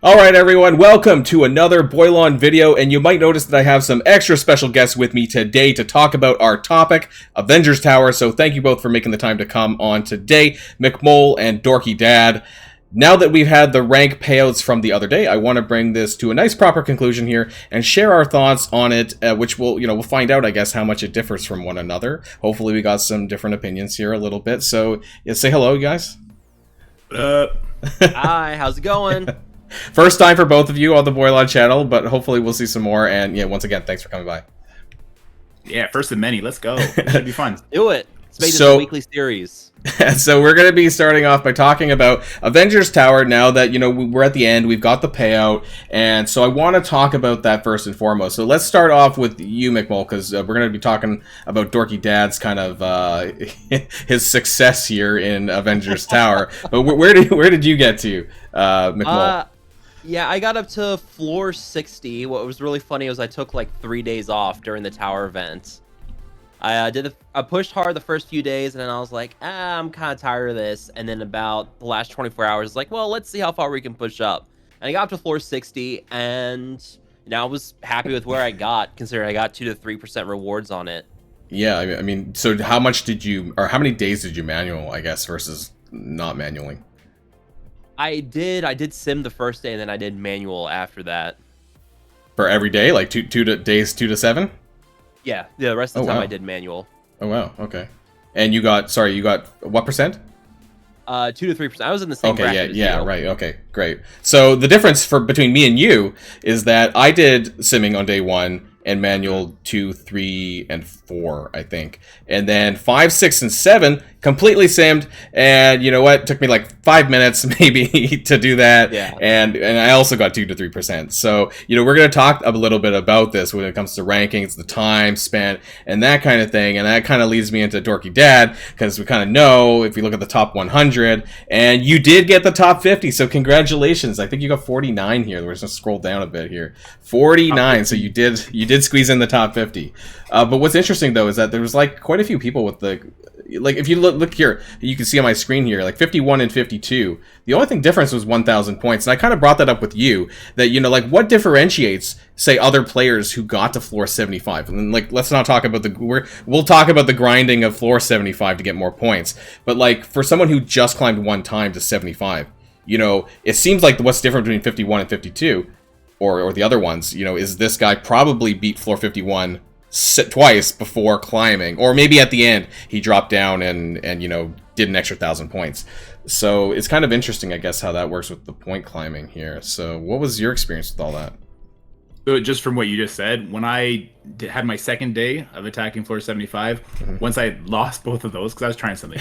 Alright everyone, welcome to another Boilon video, and you might notice that I have some extra special guests with me today to talk about our topic, Avengers Tower, so thank you both for making the time to come on today, McMole and DorkyDad. Now that we've had the rank payouts from the other day, I want to bring this to a nice proper conclusion here and share our thoughts on it, which we'll find out, I guess, how much it differs from one another. Hopefully we got some different opinions here a little bit, so yeah, say hello, you guys. What up? Hi, how's it going? First time for both of you on the Boilon channel, but hopefully we'll see some more. And yeah, once again, thanks for coming by. Yeah, first of many. Let's go. It should be fun. Do it. Let's make this a weekly series. So we're going to be starting off by talking about Avengers Tower now that, we're at the end. We've got the payout. And so I want to talk about that first and foremost. So let's start off with you, McMole, because we're going to be talking about DorkyDad's kind of his success here in Avengers Tower. But where did you get to, McMole? Yeah, I got up to floor 60. What was really funny was I took like 3 days off during the tower event. I pushed hard the first few days, and then I was like, I'm kind of tired of this. And then about the last 24 hours, like, well, let's see how far we can push up. And I got up to floor 60, and I was happy with where I got, considering I got 2 to 3% rewards on it. Yeah, I mean, so how much did you, or how many days did you manual, I guess, versus not manualing? I did sim the first day, and then I did manual after that. For every day, like days 2 to 7? Yeah, the rest of the time wow. I did manual. Oh wow, okay. And you got what percent? 2 to 3%. I was in the same bracket as yeah, you. right. Okay, great. So the difference between me and you is that I did simming on day 1 and manual 2, 3, and 4, I think. And then 5, 6, and 7 completely simmed, and you know what? It took me like 5 minutes maybe to do that. Yeah. And I also got 2 to 3%. So, we're going to talk a little bit about this when it comes to rankings, the time spent, and that kind of thing. And that kind of leads me into DorkyDad, because we kind of know if you look at the top 100, and you did get the top 50, so congratulations. I think you got 49 here. We're just going to scroll down a bit here. 49, so you did squeeze in the top 50. But what's interesting though is that there was like quite a few people with the, like, if you look here, you can see on my screen here, like 51 and 52. The only thing difference was 1,000 points, and I kind of brought that up with you, that like what differentiates, say, other players who got to floor 75. And like, let's not talk about we'll talk about the grinding of floor 75 to get more points. But like for someone who just climbed one time to 75, it seems like what's different between 51 and 52. Or the other ones, is this guy probably beat floor 51 twice before climbing, or maybe at the end he dropped down and did an extra 1,000 points. So it's kind of interesting, I guess, how that works with the point climbing here. So what was your experience with all that? So just from what you just said, when I had my second day of attacking floor 75, once I lost both of those, because I was trying something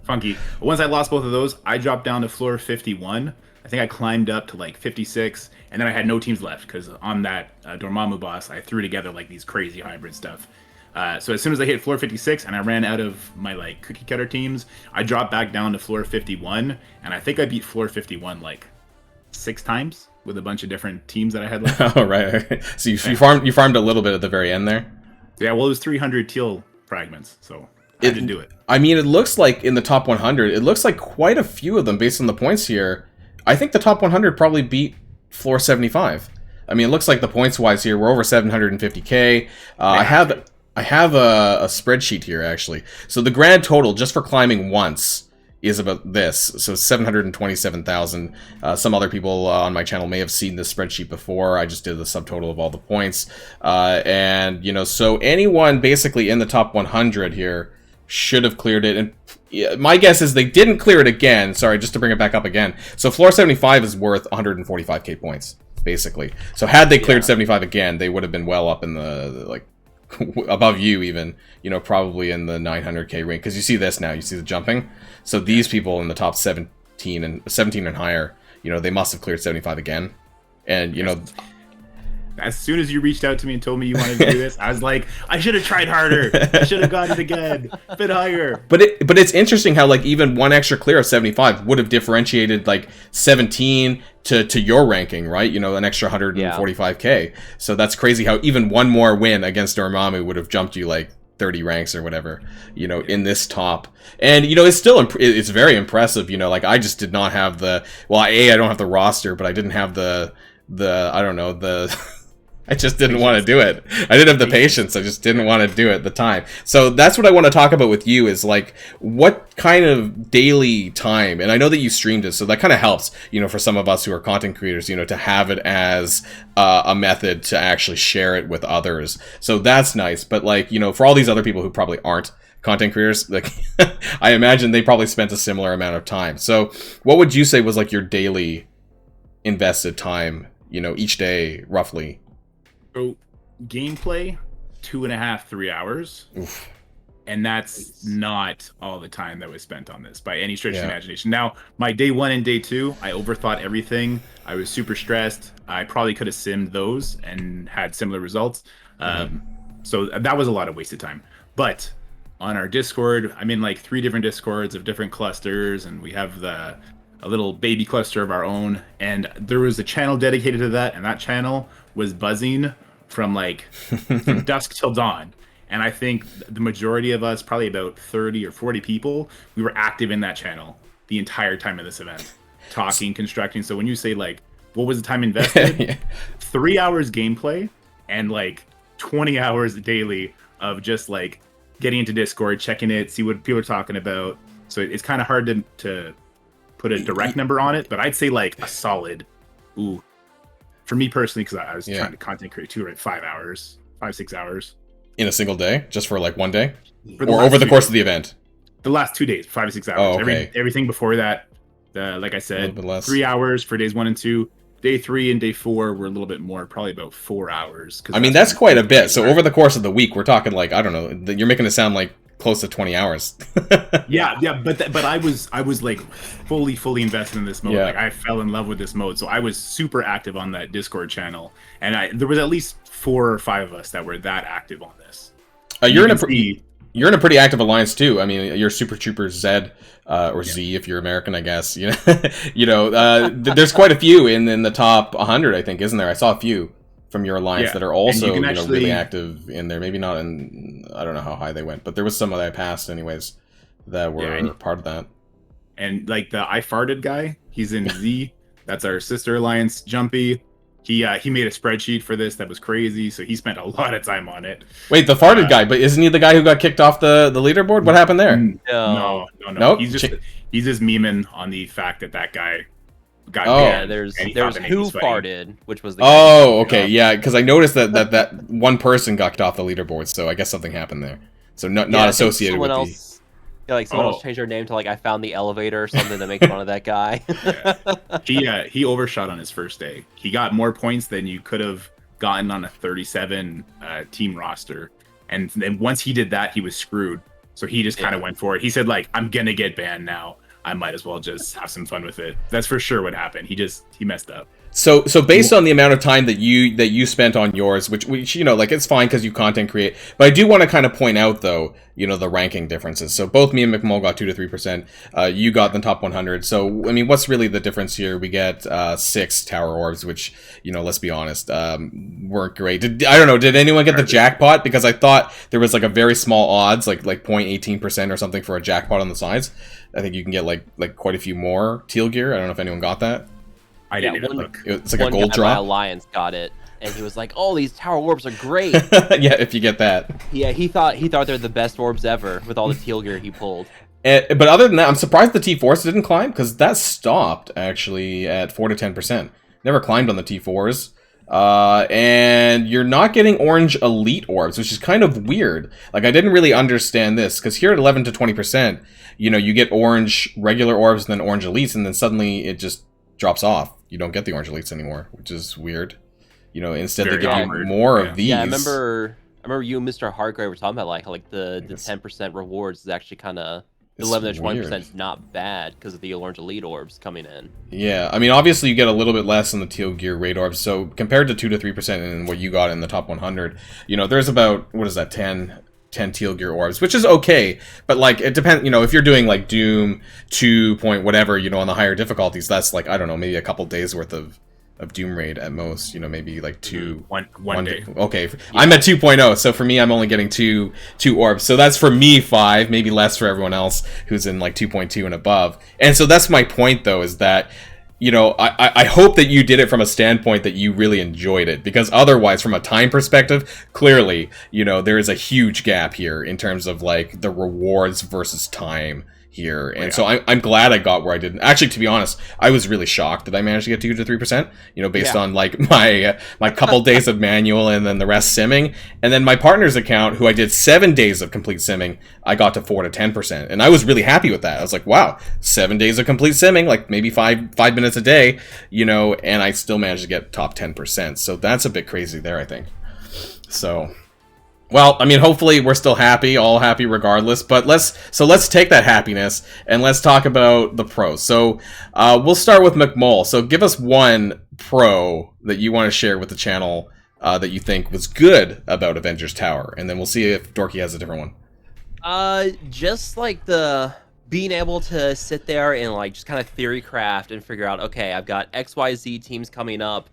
funky, once I lost both of those, I dropped down to floor 51. I think I climbed up to like 56, and then I had no teams left because on that Dormammu boss, I threw together like these crazy hybrid stuff. So as soon as I hit floor 56 and I ran out of my like cookie cutter teams, I dropped back down to floor 51, and I think I beat floor 51 like 6 times with a bunch of different teams that I had left. Oh, right. So you farmed a little bit at the very end there? Yeah, well, it was 300 teal fragments, so I had to do it. I mean, it looks like in the top 100, it looks like quite a few of them based on the points here. I think the top 100 probably beat floor 75. I mean, it looks like the points-wise here, we're over 750k. I have a spreadsheet here, actually. So the grand total, just for climbing once, is about this. So 727,000. Some other people on my channel may have seen this spreadsheet before. I just did the subtotal of all the points. And, so anyone basically in the top 100 here should have cleared it. And my guess is they didn't clear it again. Sorry, just to bring it back up again. So floor 75 is worth 145k points, basically. So had they cleared 75 again, they would have been well up in the, like, above you even, probably in the 900k range. Because you see this now, you see the jumping. So these people in the top 17 and higher, they must have cleared 75 again. And, as soon as you reached out to me and told me you wanted to do this, I was like, I should have tried harder. I should have gotten it again, a bit higher. But it's interesting how, like, even one extra clear of 75 would have differentiated, like, 17 to your ranking, right? An extra 145k. So that's crazy how even one more win against Dormammu would have jumped you, like, 30 ranks or whatever, you know, in this top. And, you know, it's still, it's very impressive, you know, like, I just did not have the, well, I don't have the roster, but I didn't have the I don't know, I just didn't want to do it. I didn't have the patience. I just didn't want to do it at the time. So that's what I want to talk about with you is like, what kind of daily time, and I know that you streamed it, so that kind of helps, you know, for some of us who are content creators, you know, to have it as a method to actually share it with others. So that's nice. But like, you know, for all these other people who probably aren't content creators, like, I imagine they probably spent a similar amount of time. So what would you say was like your daily invested time, you know, each day, roughly? So gameplay, 2.5, 3 hours. Oof. And that's not all the time that was spent on this by any stretch of the imagination. Now, my day 1 and day 2, I overthought everything. I was super stressed. I probably could have simmed those and had similar results. So that was a lot of wasted time. But on our Discord, I'm in like 3 different Discords of different clusters, and we have a little baby cluster of our own. And there was a channel dedicated to that, and that channel was buzzing from dusk till dawn. And I think the majority of us, probably about 30 or 40 people, we were active in that channel the entire time of this event, talking, constructing. So when you say like, what was the time invested? 3 hours gameplay and like 20 hours daily of just like getting into Discord, checking it, see what people are talking about. So it's kind of hard to put a direct number on it, but I'd say like a solid, for me personally, because I was trying to content create too, right? 5 hours, 6 hours. In a single day? Just for like one day? Or over the course of the event? The last 2 days, 5 to 6 hours. Oh, okay. Everything before that, like I said, 3 hours for days 1 and 2. Day 3 and day 4 were a little bit more, probably about 4 hours. I mean, that's quite a bit. So over the course of the week, we're talking like, I don't know, you're making it sound like close to 20 hours. yeah, but I was like fully invested in this mode. Like I fell in love with this mode, so I was super active on that Discord channel, and there was at least 4 or 5 of us that were that active on this. You're in a pretty active alliance too. I mean, you're Super Trooper Z or Z if you're American, I guess. You know, there's quite a few in the top 100, I think, isn't there? I saw a few from your alliance that are also really active in there. Maybe not in, I don't know how high they went, but there was some that I passed anyways that were part of that. And like the I Farted guy, he's in Z. That's our sister alliance, Jumpy. He made a spreadsheet for this that was crazy, so he spent a lot of time on it. Wait, the farted guy, but isn't he the guy who got kicked off the leaderboard? What happened there? No. Nope. He's just memeing on the fact that guy got banned. There's who farted, which was the okay, yeah, because I noticed that one person got kicked off the leaderboard, so I guess something happened there. So not associated with else. Yeah, like someone else changed their name to like I found the elevator or something to make fun of that guy. He overshot on his first day. He got more points than you could have gotten on a 37 team roster. And then once he did that, he was screwed. So he just kind of went for it. He said like, I'm gonna get banned now. I might as well just have some fun with it. That's for sure what happened. He messed up. So based on the amount of time that you spent on yours, which you know, like it's fine because you content create, but I do want to kind of point out though, you know, the ranking differences. So both me and McMole got 2 to 3%. You got the top 100. So I mean, what's really the difference here? We get 6 tower orbs, which, you know, let's be honest, weren't great. I don't know. Did anyone get the jackpot? Because I thought there was like a very small odds, like 0.18% or something for a jackpot on the sides. I think you can get like quite a few more teal gear. I don't know if anyone got that. I didn't even look. It's like a gold drop. My alliance got it, and he was like, "Oh, these tower orbs are great." Yeah, if you get that. Yeah, he thought they're the best orbs ever with all the teal gear he pulled. But other than that, I'm surprised the T4s didn't climb, because that stopped actually at 4 to 10%. Never climbed on the T4s. And you're not getting orange elite orbs, which is kind of weird. Like, I didn't really understand this, because here at 11 to 20%, you know, you get orange regular orbs and then orange elites, and then suddenly it just drops off. You don't get the orange elites anymore, which is weird. You know, instead they give you more of these. Yeah, I remember you and Mr. Hargrave were talking about like the 10% rewards is actually kind of 11 to 20% is not bad because of the orange elite orbs coming in. Yeah, I mean, obviously you get a little bit less on the teal gear raid orbs. So compared to 2 to 3% and what you got in the top 100, you know, there's about, what is that, 10 teal gear orbs, which is okay, but like it depends, you know, if you're doing like Doom 2 point whatever, you know, on the higher difficulties, that's like, I don't know, maybe a couple days worth of of Doom Raid at most. You know, maybe like two. One day. Okay, I'm at 2.0, so for me, I'm only getting two orbs. So that's for me 5, maybe less for everyone else who's in like 2.2 and above. And so that's my point, though, is that, you know, I hope that you did it from a standpoint that you really enjoyed it, because otherwise, from a time perspective, clearly, you know, there is a huge gap here in terms of like the rewards versus time here. And so I'm glad I got where I did. Actually, to be honest, I was really shocked that I managed to get 2 to 3%, you know, based on like my couple days of manual and then the rest simming. And then my partner's account, who I did 7 days of complete simming, I got to 4 to 10%. And I was really happy with that. I was like, wow, 7 days of complete simming, like maybe five minutes a day, you know, and I still managed to get top 10%. So that's a bit crazy there, I think. So, well, I mean, hopefully we're still happy, all happy regardless. But let's take that happiness and let's talk about the pros. So we'll start with McMole. So give us one pro that you want to share with the channel that you think was good about Avengers Tower, and then we'll see if Dorky has a different one. Just like the being able to sit there and like just kind of theory craft and figure out, okay, I've got XYZ teams coming up.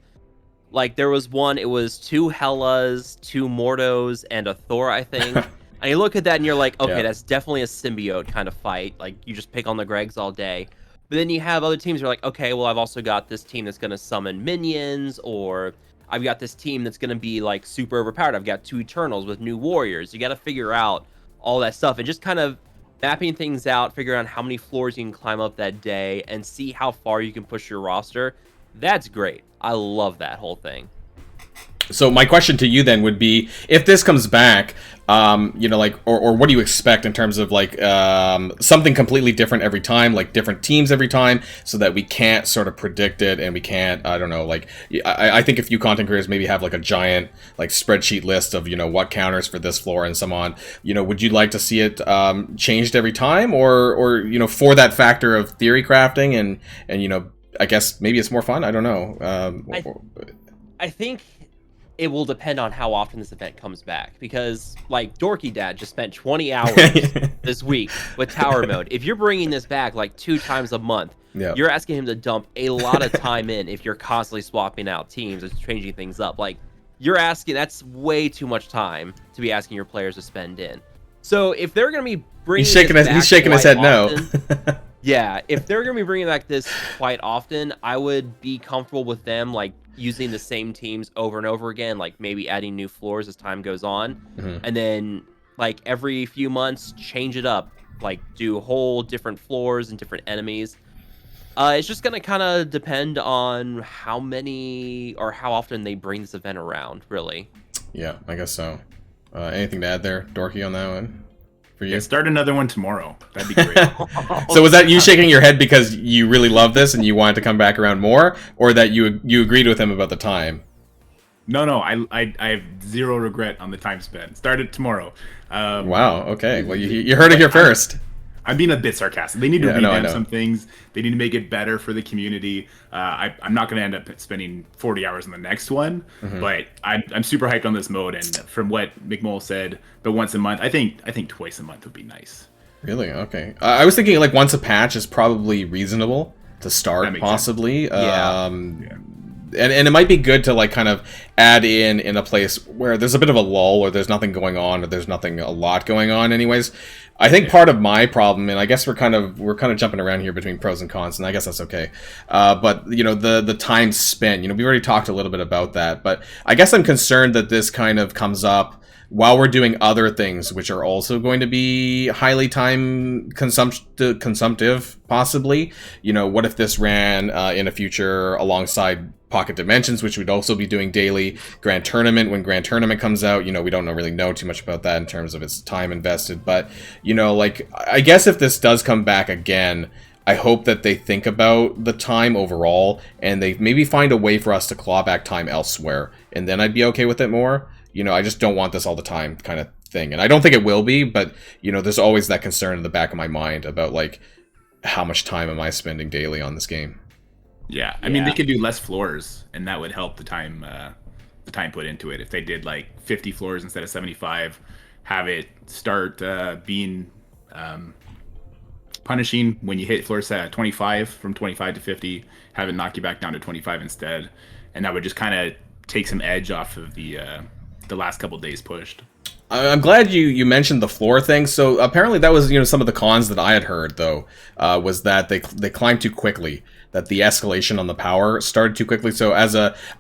Like, there was one, it was 2 Hellas, 2 Mordos, and a Thor, I think. And you look at that and you're like, okay, that's definitely a symbiote kind of fight. Like, you just pick on the Gregs all day. But then you have other teams who are like, okay, well, I've also got this team that's going to summon minions, or I've got this team that's going to be, like, super overpowered. I've got 2 Eternals with new warriors. You got to figure out all that stuff. And just kind of mapping things out, figuring out how many floors you can climb up that day, and see how far you can push your roster. That's great. I love that whole thing. So my question to you then would be, if this comes back, you know, like, or what do you expect in terms of like something completely different every time, like different teams every time, so that we can't sort of predict it and we can't, I don't know, like, I think a few content creators maybe have like a giant like spreadsheet list of, you know, what counters for this floor and so on. You know, would you like to see it changed every time, or you know, for that factor of theory crafting and you know, I guess maybe it's more fun. I don't know. I think it will depend on how often this event comes back, because like DorkyDad just spent 20 hours this week with Tower Mode. If you're bringing this back like 2 times a month, you're asking him to dump a lot of time in. If you're constantly swapping out teams and changing things up, like you're asking, that's way too much time to be asking your players to spend in. So if they're going to be bringing, he's shaking his head often, no. Yeah, if they're going to be bringing back this quite often, I would be comfortable with them like using the same teams over and over again, like maybe adding new floors as time goes on, and then like every few months change it up, like do whole different floors and different enemies. It's just going to kind of depend on how many or how often they bring this event around, really. Yeah, I guess so. Anything to add there, Dorky, on that one? Yeah, start another one tomorrow. That'd be great. So was that you shaking your head because you really love this and you wanted to come back around more, or that you agreed with him about the time? No, I have zero regret on the time spent. Start it tomorrow. Wow. Okay. Well, you heard it here first. I'm being a bit sarcastic. They need to revamp some things. They need to make it better for the community. I'm not going to end up spending 40 hours on the next one, but I'm super hyped on this mode. And from what McMole said, but once a month, I think twice a month would be nice. Really? Okay. I was thinking like once a patch is probably reasonable to start, possibly. And it might be good to like kind of add in a place where there's a bit of a lull, or there's nothing going on, or there's nothing a lot going on anyways. I think part of my problem, and I guess we're kind of jumping around here between pros and cons, and I guess that's okay. But you know, the time spent, you know, we already talked a little bit about that, but I guess I'm concerned that this kind of comes up while we're doing other things, which are also going to be highly time consumptive, possibly. You know, what if this ran in a future alongside Pocket Dimensions, which we'd also be doing daily. Grand Tournament, when Grand Tournament comes out, you know, we don't really know too much about that in terms of its time invested. But, you know, like, I guess if this does come back again, I hope that they think about the time overall, and they maybe find a way for us to claw back time elsewhere. And then I'd be okay with it more. You know, I just don't want this all the time kind of thing. And I don't think it will be, but, you know, there's always that concern in the back of my mind about, like, how much time am I spending daily on this game? Yeah, I mean, they could do less floors, and that would help the time put into it. If they did like 50 floors instead of 75, have it start being punishing when you hit floor set at 25 from 25 to 50, have it knock you back down to 25 instead, and that would just kind of take some edge off of the last couple days pushed. I'm glad you mentioned the floor thing. So apparently that was some of the cons that I had heard though, was that they climbed too quickly, that the escalation on the power started too quickly. So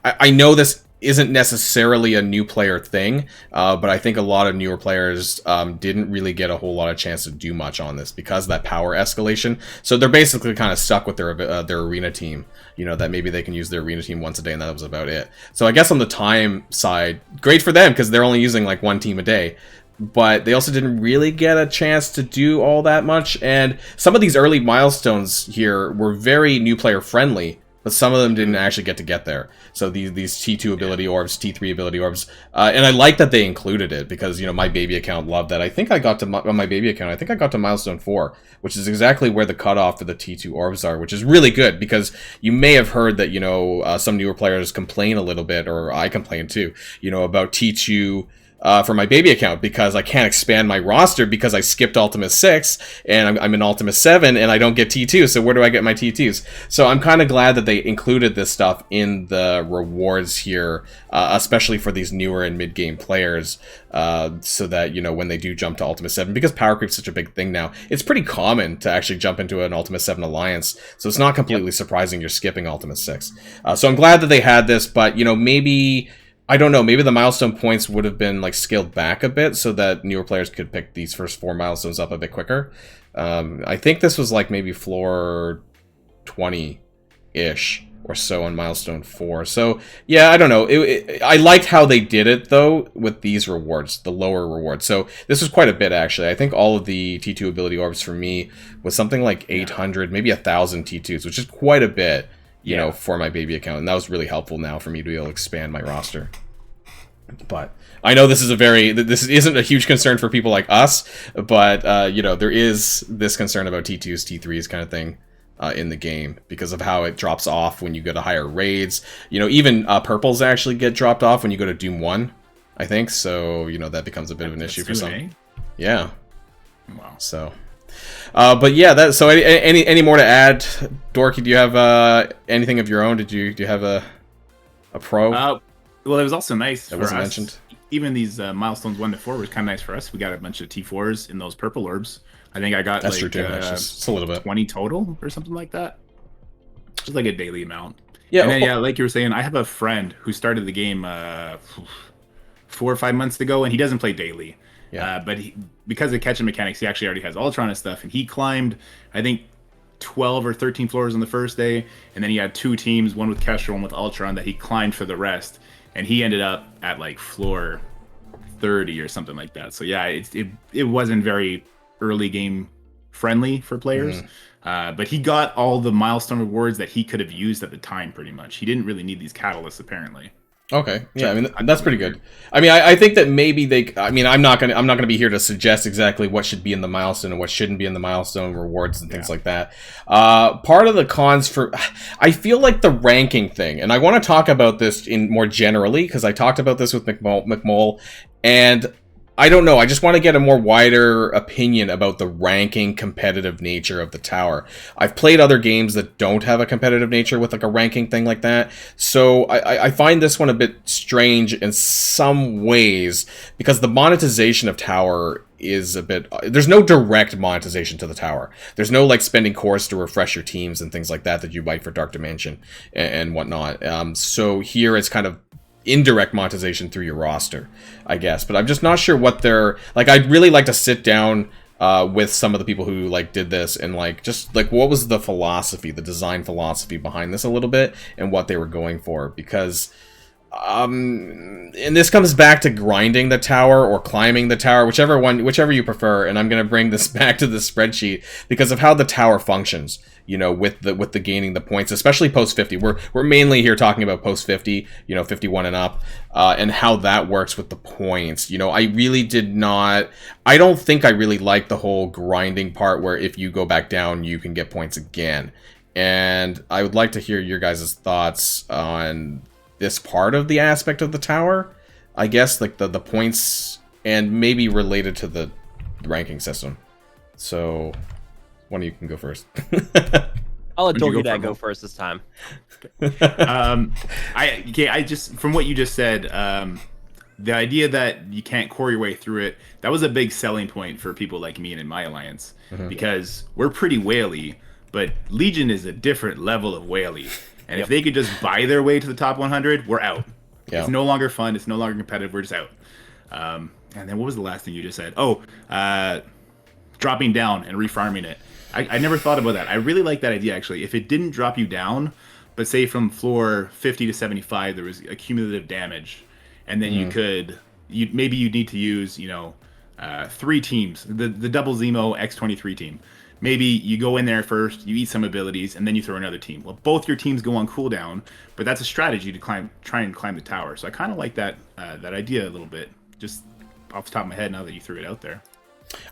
I know this isn't necessarily a new player thing, but I think a lot of newer players didn't really get a whole lot of chance to do much on this because of that power escalation. So they're basically kind of stuck with their arena team, that maybe they can use their arena team once a day and that was about it. So I guess on the time side, great for them because they're only using like one team a day. But they also didn't really get a chance to do all that much. And some of these early milestones here were very new player friendly, but some of them didn't actually get there. So these T2 ability orbs, T3 ability orbs, and I like that they included it because my baby account loved that. I think I got to on my baby account. I think I got to milestone 4, which is exactly where the cutoff for the T2 orbs are, which is really good because you may have heard that some newer players complain a little bit, or I complain too, about T2. For my baby account because I can't expand my roster because I skipped Ultima 6 and I'm in Ultima 7 and I don't get T2, so where do I get my T2s? So I'm kind of glad that they included this stuff in the rewards here, especially for these newer and mid-game players, so that, when they do jump to Ultima 7, because power creep is such a big thing now, it's pretty common to actually jump into an Ultima 7 alliance, so it's not completely surprising you're skipping Ultima 6. So I'm glad that they had this, but, maybe... I don't know, maybe the milestone points would have been like scaled back a bit so that newer players could pick these first 4 milestones up a bit quicker. I think this was like maybe floor 20-ish or so on milestone 4. So yeah, I don't know. I liked how they did it though with these rewards, the lower rewards. So this was quite a bit actually. I think all of the T2 ability orbs for me was something like 800, maybe 1,000 T2s, which is quite a bit. For my baby account, and that was really helpful now for me to be able to expand my roster. But I know this isn't a huge concern for people like us, but there is this concern about T2s, T3s kind of thing in the game because of how it drops off when you go to higher raids. Even purples actually get dropped off when you go to Doom 1, I think. So that becomes a bit of an issue for some. Yeah. Wow. So. But yeah, so any more to add, Dorky? Do you have anything of your own? Do you have a pro? Well, it was also nice that for wasn't us. Mentioned. Even these milestones 1 to 4 was kind of nice for us. We got a bunch of T4s in those purple orbs. I think I got that's true too. Just a little bit, 20 total or something like that. Just like a daily amount. Yeah. And then, like you were saying, I have a friend who started the game 4 or 5 months ago, and he doesn't play daily. Yeah. But because of catching mechanics, he actually already has Ultron and stuff, and he climbed, I think, 12 or 13 floors on the first day, and then he had 2 teams, one with Kestrel, one with Ultron, that he climbed for the rest, and he ended up at like floor 30 or something like that. So yeah, it wasn't very early game friendly for players, but he got all the milestone rewards that he could have used at the time. Pretty much, he didn't really need these catalysts apparently. Okay, yeah, I mean that's pretty good. I mean, I think that maybe I'm not gonna be here to suggest exactly what should be in the milestone and what shouldn't be in the milestone rewards and things like that. Part of the cons for, I feel like the ranking thing, and I want to talk about this in more generally because I talked about this with McMole, and I don't know. I just want to get a more wider opinion about the ranking competitive nature of the tower. I've played other games that don't have a competitive nature with like a ranking thing like that. So I find this one a bit strange in some ways because the monetization of tower is a bit, there's no direct monetization to the tower. There's no like spending cores to refresh your teams and things like that you might for Dark Dimension and whatnot. So here it's kind of indirect monetization through your roster, I guess, but I'm just not sure what they're like. I'd really like to sit down with some of the people who like did this and like just like what was the philosophy, the design philosophy behind this a little bit and what they were going for, because and this comes back to grinding the tower or climbing the tower, whichever you prefer, and I'm going to bring this back to the spreadsheet because of how the tower functions, with the gaining the points, especially post 50. We're mainly here talking about post 50, 51 and up, and how that works with the points. I don't think I really like the whole grinding part where if you go back down, you can get points again. And I would like to hear your guys' thoughts on this part of the aspect of the tower, I guess, like the points, and maybe related to the ranking system. So one of you can go first. I'll let Would you go DorkyDad for go it? first this time. I just from what you just said, the idea that you can't core your way through it, that was a big selling point for people like me and in my alliance, because we're pretty whaley, but Legion is a different level of whaley, and if they could just buy their way to the top 100, we're out. It's no longer fun. It's no longer competitive. We're just out. And then what was the last thing you just said? Oh, dropping down and refarming it. I never thought about that. I really like that idea, actually. If it didn't drop you down, but say from floor 50 to 75, there was accumulative damage, and then maybe you need to use, 3 teams, the double Zemo X-23 team. Maybe you go in there first, you eat some abilities, and then you throw another team. Well, both your teams go on cooldown, but that's a strategy to try and climb the tower. So I kind of like that idea a little bit, just off the top of my head now that you threw it out there.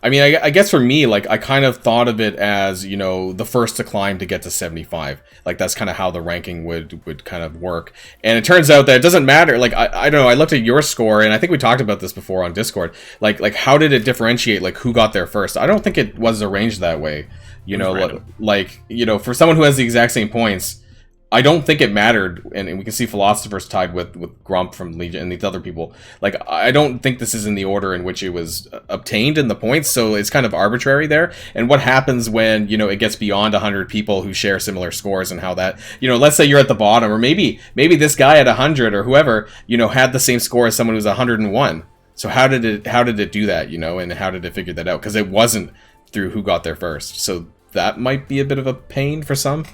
I mean, I guess for me, like, I kind of thought of it as, the first to climb to get to 75. Like, that's kind of how the ranking would kind of work. And it turns out that it doesn't matter. Like, I don't know, I looked at your score, and I think we talked about this before on Discord. Like how did it differentiate, like, who got there first? I don't think it was arranged that way. For someone who has the exact same points, I don't think it mattered, and we can see Philosophers tied with Grump from Legion and these other people. Like, I don't think this is in the order in which it was obtained in the points, so it's kind of arbitrary there. And what happens when, it gets beyond 100 people who share similar scores, and how that, let's say you're at the bottom, or maybe this guy at 100 or whoever, had the same score as someone who's 101. So how did it do that, and how did it figure that out? Because it wasn't through who got there first. So that might be a bit of a pain for some.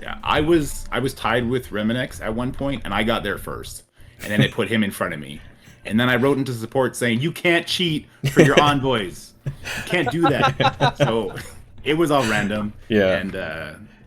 Yeah, I was tied with Reminex at one point, and I got there first, and then it put him in front of me, and then I wrote into support saying, "You can't cheat for your envoys. You can't do that." So it was all random. Yeah, and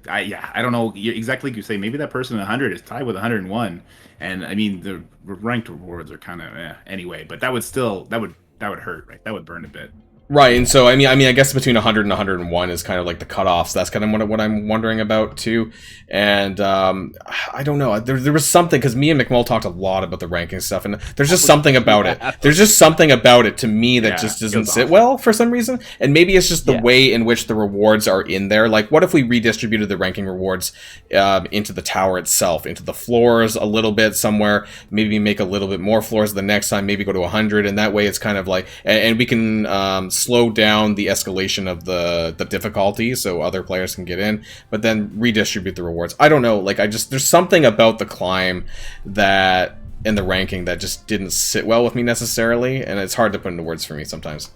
I don't know exactly. You say maybe that person at 100 is tied with 101, and I mean the ranked rewards are kind of anyway, but that would hurt, right? That would burn a bit. Right, and so I mean, I guess between 100 and 101 is kind of like the cutoffs. That's kind of what I'm wondering about too. And I don't know. There was something, because me and McMole talked a lot about the ranking stuff, and there's just something about it. There's just something about it to me that just doesn't sit well for some reason. And maybe it's just the way in which the rewards are in there. Like, what if we redistributed the ranking rewards into the tower itself, into the floors a little bit somewhere? Maybe make a little bit more floors the next time. Maybe go to 100, and that way it's kind of like, and we can slow down the escalation of the difficulty so other players can get in, but then redistribute the rewards. I don't know, like, there's something about the climb that in the ranking that just didn't sit well with me necessarily, and it's hard to put into words for me sometimes.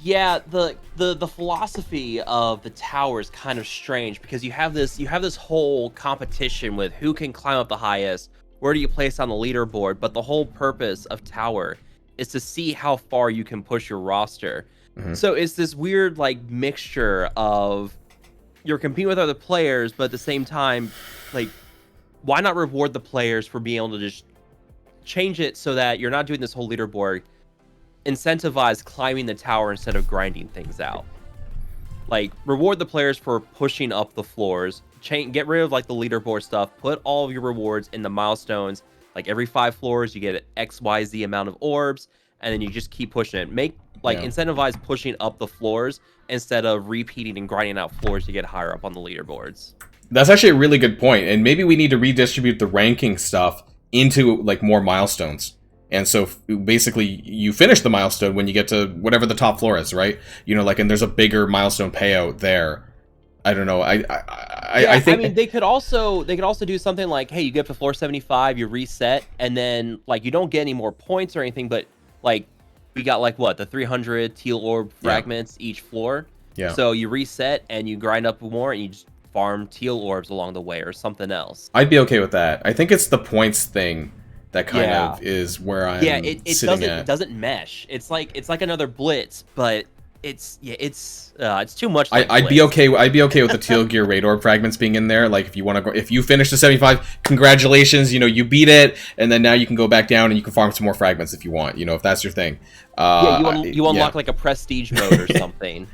Yeah, the philosophy of the tower is kind of strange, because you have this whole competition with who can climb up the highest, where do you place on the leaderboard, but the whole purpose of tower is to see how far you can push your roster. So it's this weird, like, mixture of you're competing with other players, but at the same time, like, why not reward the players for being able to just change it so that you're not doing this whole leaderboard? Incentivize climbing the tower instead of grinding things out. Like, reward the players for pushing up the floors. Get rid of, like, the leaderboard stuff. Put all of your rewards in the milestones. Like, every 5 floors, you get an XYZ amount of orbs, and then you just keep pushing it. Incentivize pushing up the floors instead of repeating and grinding out floors to get higher up on the leaderboards. That's actually a really good point, and maybe we need to redistribute the ranking stuff into, like, more milestones. And so basically you finish the milestone when you get to whatever the top floor is, right? And there's a bigger milestone payout there. I don't know. I think. I mean, they could also do something like, hey, you get up to floor 75, you reset, and then, like, you don't get any more points or anything, but, like, we got, like, the 300 teal orb fragments each floor. Yeah. So you reset and you grind up more, and you just farm teal orbs along the way, or something else. I'd be okay with that. I think it's the points thing that kind of is where I'm it doesn't mesh. It's like another Blitz, but it's too much. Like I'd be okay with the teal gear raid orb fragments being in there. Like, if you want to go, if you finish the 75, congratulations, you beat it, and then now you can go back down and you can farm some more fragments if you want, if that's your thing. You unlock like a prestige mode or something.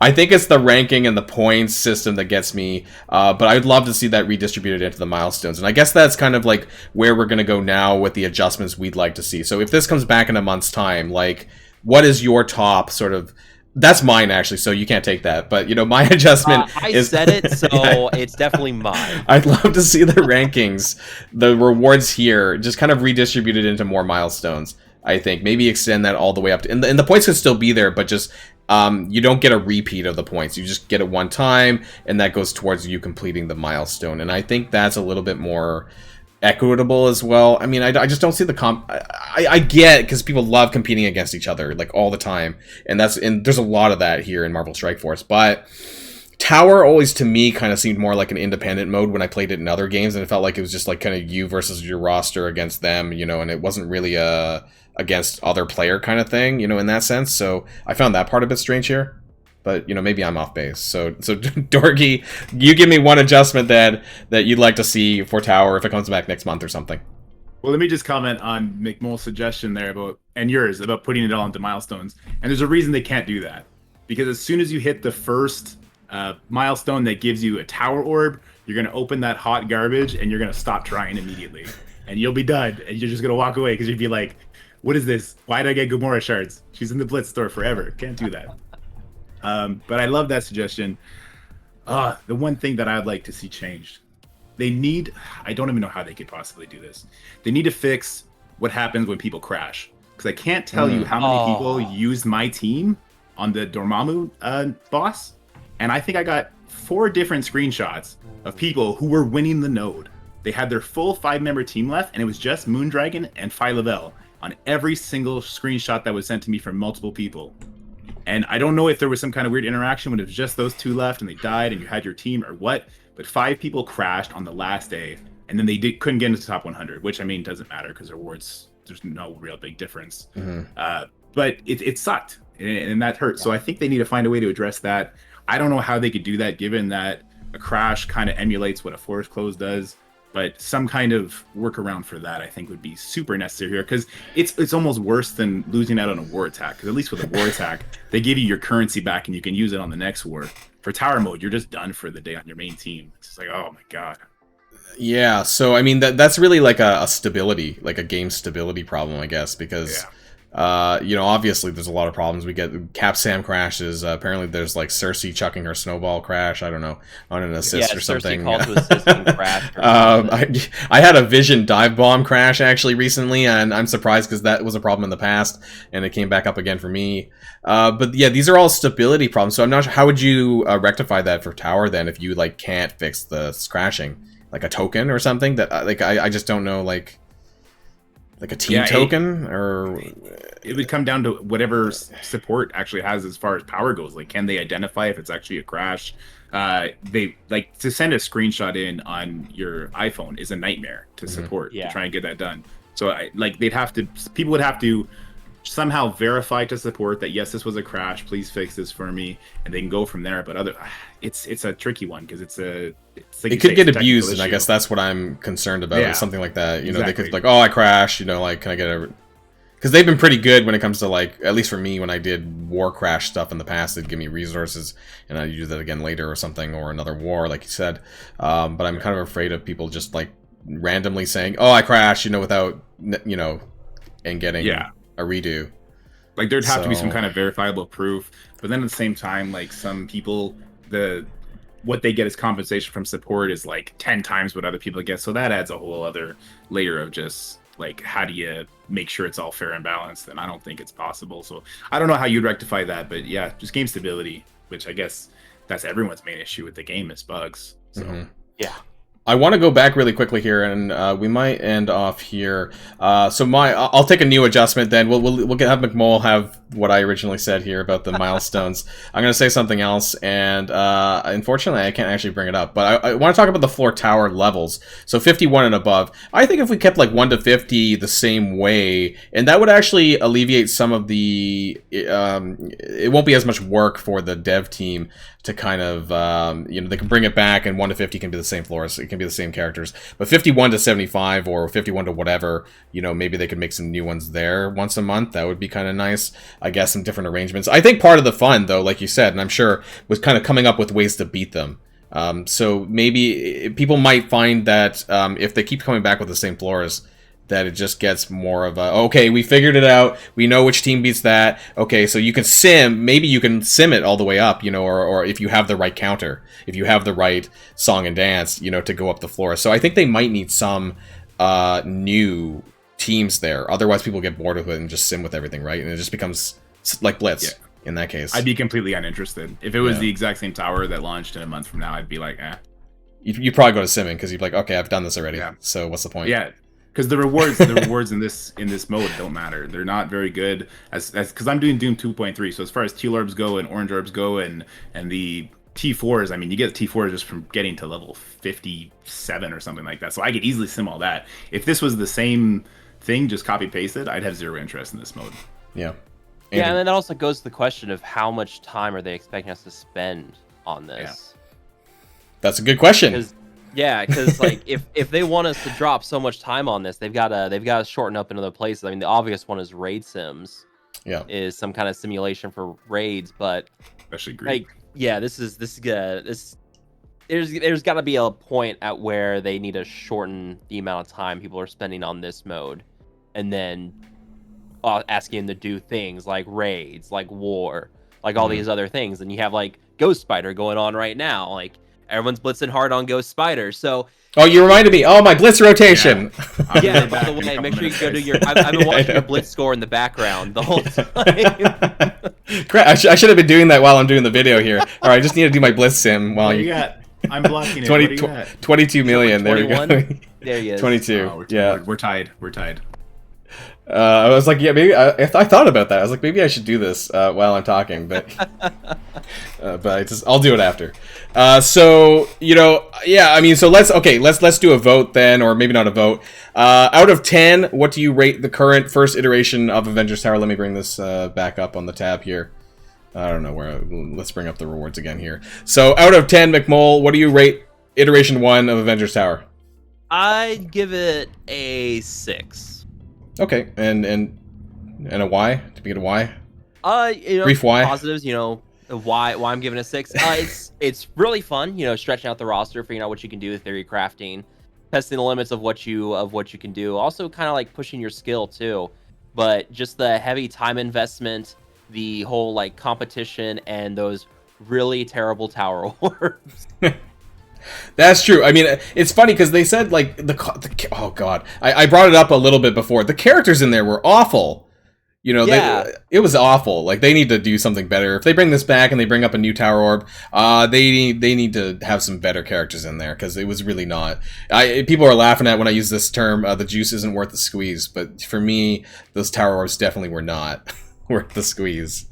I think it's the ranking and the points system that gets me, but I'd love to see that redistributed into the milestones. And I guess that's kind of like where we're going to go now with the adjustments we'd like to see. So if this comes back in a month's time, like, what is your top sort of That's mine, actually, so you can't take that. But, you know, my adjustment I is... said it, so Yeah. it's definitely mine. I'd love to see the rankings, the rewards here, just kind of redistributed into more milestones, I think. Maybe extend that all the way up to... And the points could still be there, but just... you don't get a repeat of the points. You just get it one time, and that goes towards you completing the milestone. And I think that's a little bit more... equitable as well. I mean, I just don't see the I get, because people love competing against each other like all the time, and there's a lot of that here in Marvel Strike Force. But Tower always to me kind of seemed more like an independent mode when I played it in other games, and it felt like it was just like kind of you versus your roster against them, you know, and it wasn't really a against other player kind of thing, you know, in that sense. So I found that part a bit strange here. But, you know, maybe I'm off base. So Dorky, you give me one adjustment that you'd like to see for Tower if it comes back next month or something. Well, let me just comment on McMole's suggestion there and yours about putting it all into milestones. And there's a reason they can't do that. Because as soon as you hit the first milestone that gives you a Tower orb, you're going to open that hot garbage and you're going to stop trying immediately. And you'll be done. And you're just going to walk away because you'd be like, what is this? Why did I get Gamora shards? She's in the Blitz store forever. Can't do that. But I love that suggestion. The one thing that I'd like to see changed, I don't even know how they could possibly do this. They need to fix what happens when people crash. Because I can't tell you how many people used my team on the Dormammu boss. And I think I got 4 different screenshots of people who were winning the node. They had their full 5-member team left, and it was just Moondragon and Phyla-Vell on every single screenshot that was sent to me from multiple people. And I don't know if there was some kind of weird interaction when it was just those 2 left and they died and you had your team or what, but 5 people crashed on the last day, and then they couldn't get into the top 100, which, I mean, doesn't matter because rewards, there's no real big difference. But it sucked, and that hurt. So I think they need to find a way to address that. I don't know how they could do that, given that a crash kind of emulates what a forest close does. But some kind of workaround for that, I think, would be super necessary here, because it's almost worse than losing out on a war attack. Because at least with a war attack, they give you your currency back and you can use it on the next war. For Tower mode, you're just done for the day on your main team. It's just like, oh my god. Yeah, so I mean that's really like a stability, like a game stability problem, I guess, because you know, obviously there's a lot of problems. We get Cap Sam crashes. Apparently there's like Cersei chucking her snowball crash. I don't know, on an assist or something. Cersei called to assist and crash. I had a Vision dive bomb crash actually recently, and I'm surprised because that was a problem in the past, and it came back up again for me. But yeah, these are all stability problems. So I'm not sure, how would you rectify that for Tower then if you like can't fix the crashing, like a token or something that like I just don't know, like a team token, or it would come down to whatever support actually has as far as power goes. Like, can they identify if it's actually a crash? They like to send a screenshot in on your iPhone is a nightmare to support to try and get that done. So people would have to somehow verify to support that yes, this was a crash, please fix this for me, and they can go from there. But it's a tricky one because it's like it could get abused, and I guess that's what I'm concerned about. Is something like that. You know, they could like, oh, I crashed. You know, like, can I get a? Because they've been pretty good when it comes to, like, at least for me, when I did war crash stuff in the past, they'd give me resources, and I'd use that again later or something, or another war, like you said. But I'm kind of afraid of people just like randomly saying, oh, I crashed, you know, without, you know, and getting a redo. Like, there'd have to be some kind of verifiable proof. But then at the same time, like, some people, what they get as compensation from support is like 10 times what other people get. So that adds a whole other layer of just like, how do you make sure it's all fair and balanced? And I don't think it's possible. So I don't know how you'd rectify that, but yeah, just game stability, which I guess that's everyone's main issue with the game is bugs. So yeah. I want to go back really quickly here, and we might end off here. So I'll take a new adjustment then. We'll have McMole have what I originally said here about the milestones. I'm going to say something else, and unfortunately I can't actually bring it up. But I want to talk about the floor tower levels. So 51 and above. I think if we kept like 1 to 50 the same way, and that would actually alleviate some of the... it won't be as much work for the dev team to kind of, you know, they can bring it back, and 1 to 50 can be the same floors. It can be the same characters. But 51 to 75 or 51 to whatever, you know, maybe they could make some new ones there once a month. That would be kind of nice. I guess some different arrangements. I think part of the fun, though, like you said, and I'm sure, was kind of coming up with ways to beat them. So maybe people might find that if they keep coming back with the same floors, that it just gets more of a, okay, we figured it out, we know which team beats that, okay, so you can maybe you can sim it all the way up, you know, or if you have the right counter, if you have the right song and dance, you know, to go up the floor. So I think they might need some new teams there, otherwise people get bored with it and just sim with everything, right? And it just becomes like Blitz in that case. I'd be completely uninterested. If it was the exact same tower that launched in a month from now, I'd be like, eh. You'd probably go to simming, because you'd be like, okay, I've done this already, so what's the point? Yeah. Because the rewards in this mode don't matter. They're not very good as because I'm doing Doom 2.3. So as far as teal orbs go and orange orbs go, and the T4s, I mean, you get T4s just from getting to level 57 or something like that. So I could easily sim all that. If this was the same thing, just copy pasted, I'd have zero interest in this mode. Yeah. Yeah, and then that also goes to the question of how much time are they expecting us to spend on this? Yeah. That's a good question. Because like if they want us to drop so much time on this, they've got to shorten up in other places. I mean, the obvious one is raid sims. Yeah, is some kind of simulation for raids, but especially Greek. Like, yeah, this is good. There's got to be a point at where they need to shorten the amount of time people are spending on this mode, and then asking them to do things like raids, like war, like all these other things. And you have like Ghost Spider going on right now, like. Everyone's blitzing hard on Ghost Spider, so... Oh, you reminded me. Oh, my blitz rotation. Yeah, by the way, make sure you go to your... I've been watching your blitz score in the background the whole time. Crap, I should have been doing that while I'm doing the video here. All right, I just need to do my blitz sim while you got? I'm blocking it. 22 million. There we go. There he is. 22. We're tied. I was like, yeah, maybe I thought about that. I was like, maybe I should do this while I'm talking, but I'll do it after. So you know, yeah, I mean, so let's do a vote then, or maybe not a vote. Out of 10, what do you rate the current first iteration of Avengers Tower? Let me bring this back up on the tab here. I don't know where. Let's bring up the rewards again here. So out of 10, McMole, what do you rate iteration 1 of Avengers Tower? I'd give it a 6. Okay, and a Y? Did we get a Y? You know, brief Y? Positives, you know, why I'm giving it a 6. It's really fun, you know, stretching out the roster, figuring out what you can do with theory crafting, testing the limits of what you can do. Also kind of like pushing your skill too. But just the heavy time investment, the whole like competition, and those really terrible tower orbs. That's true. I mean, it's funny because they said like oh god, I brought it up a little bit before. The characters in there were awful. You know, it was awful. Like they need to do something better. If they bring this back and they bring up a new tower orb, they need to have some better characters in there because it was really not. People are laughing at when I use this term. The juice isn't worth the squeeze, but for me, those tower orbs definitely were not worth the squeeze.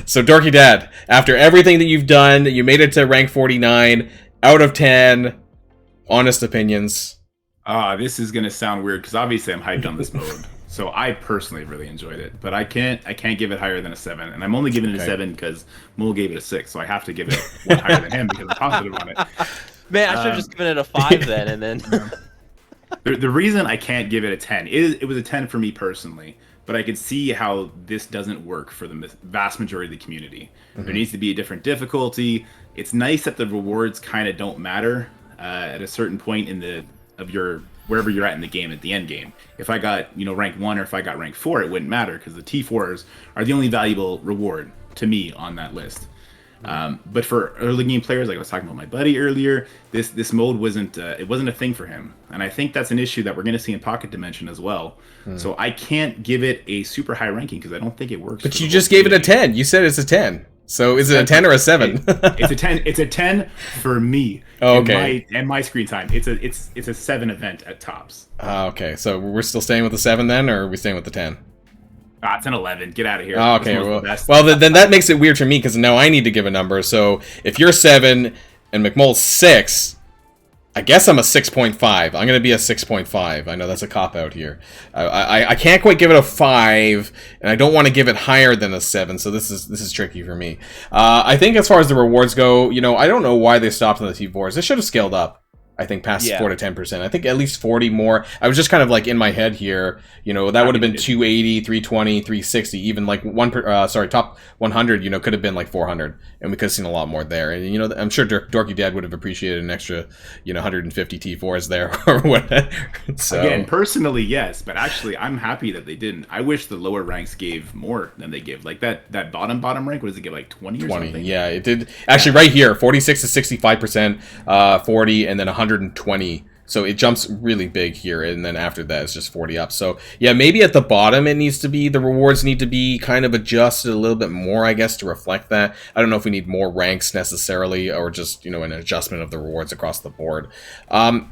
So DorkyDad, after everything that you've done, you made it to rank 49 out of 10. Honest opinions. This is gonna sound weird because obviously I'm hyped on this mode, so I personally really enjoyed it. But I can't give it higher than a 7, and I'm only giving it a 7 because Mole gave it a 6, so I have to give it one higher than him because I'm positive on it. Man, I should have just given it a 5 then, and then. The reason I can't give it a 10 is it was a 10 for me personally. But I could see how this doesn't work for the vast majority of the community. There needs to be a different difficulty. It's nice that the rewards kind of don't matter at a certain point in wherever you're at in the game at the end game. If I got rank 1 or if I got rank 4, it wouldn't matter because the T4s are the only valuable reward to me on that list. But for early game players, like I was talking about my buddy earlier, this mode wasn't a thing for him, and I think that's an issue that we're going to see in Pocket Dimension as well. So I can't give it a super high ranking because I don't think it works. But you just gave it a 10. You said it's a 10. So is it a 10 or a 7? It's a 10. It's a 10 for me. Oh, okay. And my screen time. It's a 7 event at tops. Okay. So we're still staying with the 7 then, or are we staying with the 10? It's an 11. Get out of here. Okay, well then that makes it weird for me because now I need to give a number. So if you're 7 and McMole's 6, I guess I'm a 6.5. I'm going to be a 6.5. I know that's a cop-out here. I can't quite give it a 5, and I don't want to give it higher than a 7, so this is tricky for me. I think as far as the rewards go, I don't know why they stopped on the T4s. They should have scaled up. I think past Yeah. 4 to 10%. I think at least 40 more. I was just kind of like in my head here, you know, that would have been 280, 320, 360, even like top 100, you know, could have been like 400, and we could have seen a lot more there. And you know, I'm sure DorkyDad would have appreciated an extra, you know, 150 T4s there or whatever. So again, personally, yes, but actually, I'm happy that they didn't. I wish the lower ranks gave more than they give. Like that bottom rank, what does it give? Like 20 or something? Yeah, it did. Actually, right here, 46 to 65%, 40, and then 120. So it jumps really big here, and then after that, it's just 40 up. So yeah, maybe at the bottom, it needs to be, the rewards need to be kind of adjusted a little bit more, I guess, to reflect that. I don't know if we need more ranks necessarily, or just, you know, an adjustment of the rewards across the board. I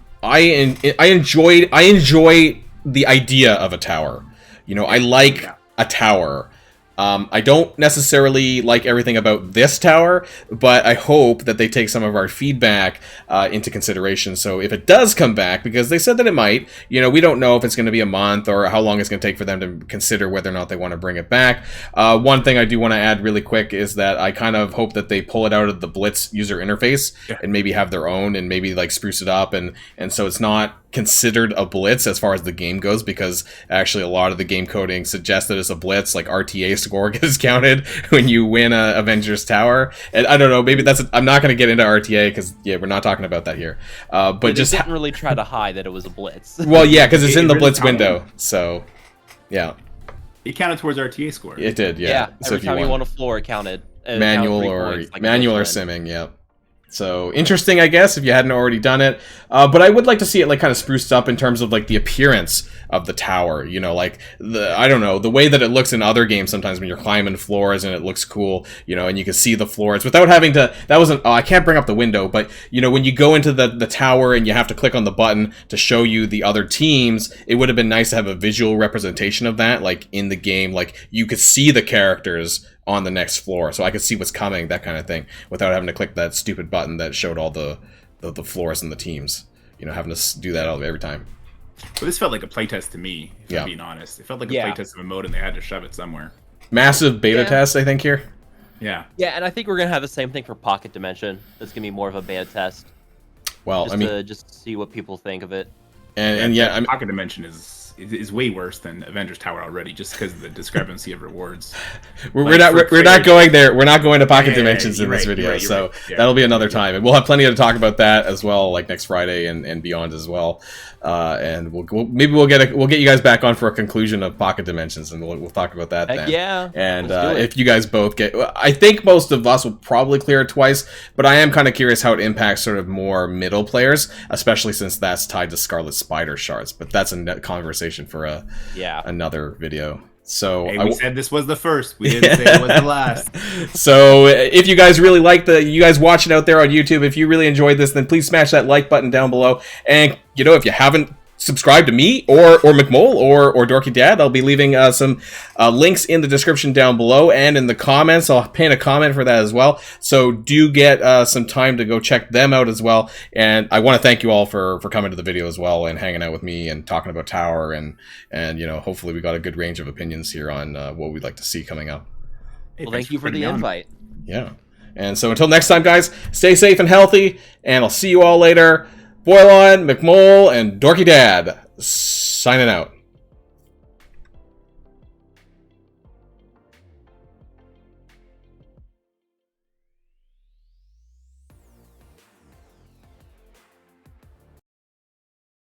enjoy the idea of a tower. You know, I like a tower. I don't necessarily like everything about this tower, but I hope that they take some of our feedback into consideration. So if it does come back, because they said that it might, you know, we don't know if it's going to be a month or how long it's going to take for them to consider whether or not they want to bring it back. One thing I do want to add really quick is that I kind of hope that they pull it out of the Blitz user interface and maybe have their own and maybe like spruce it up, and so it's not considered a blitz as far as the game goes, because actually a lot of the game coding suggests that it's a blitz, like RTA score gets counted when you win a Avengers Tower. And I don't know, maybe I'm not going to get into RTA because we're not talking about that here. But they just didn't really try to hide that it was a blitz. Well, yeah, because it's in the really blitz window. So yeah, it counted towards RTA score. it did. Yeah. So every time you won a floor, it counted. Manual counted 3 or points, like manual or Avengers win. simming. Yeah. So interesting, I guess, if you hadn't already done it. But I would like to see it like kind of spruced up in terms of like the appearance of the tower. You know, like I don't know, the way that it looks in other games sometimes when you're climbing floors and it looks cool, you know, and you can see the floors without having to. That wasn't. Oh, I can't bring up the window, but you know, when you go into the tower and you have to click on the button to show you the other teams, it would have been nice to have a visual representation of that, like in the game, like you could see the characters on the next floor, so I could see what's coming, that kind of thing, without having to click that stupid button that showed all the floors and the teams. You know, having to do that every time. Well, this felt like a playtest to me, if I'm being honest. It felt like a playtest of a mode, and they had to shove it somewhere. Massive beta test, I think, here. Yeah. Yeah, and I think we're gonna have the same thing for Pocket Dimension. It's gonna be more of a beta test. Well, just I mean, to just see what people think of it. And yeah, I mean, Pocket Dimension is way worse than Avengers Tower already, just because of the discrepancy of rewards. We're not going there. We're not going to Pocket Dimensions in this video, so that'll be another time, and we'll have plenty to talk about that as well, like next Friday and beyond as well. And we'll get you guys back on for a conclusion of Pocket Dimensions, and we'll talk about that then. Yeah. And if you guys both get, I think most of us will probably clear it twice, but I am kind of curious how it impacts sort of more middle players, especially since that's tied to Scarlet Spider shards. But that's a conversation for another video. So hey, we said this was the first. We didn't say it was the last. So if you guys really like you guys watching out there on YouTube, if you really enjoyed this, then please smash that like button down below. And you know, if you haven't subscribed to me or McMole or DorkyDad, I'll be leaving some links in the description down below and in the comments. I'll pin a comment for that as well. So do get some time to go check them out as well. And I want to thank you all for coming to the video as well and hanging out with me and talking about Tower, and you know, hopefully we got a good range of opinions here on what we'd like to see coming up. Well, thank you for the invite. Yeah. And so until next time, guys, stay safe and healthy, and I'll see you all later. Boilon, McMole, and DorkyDad signing out.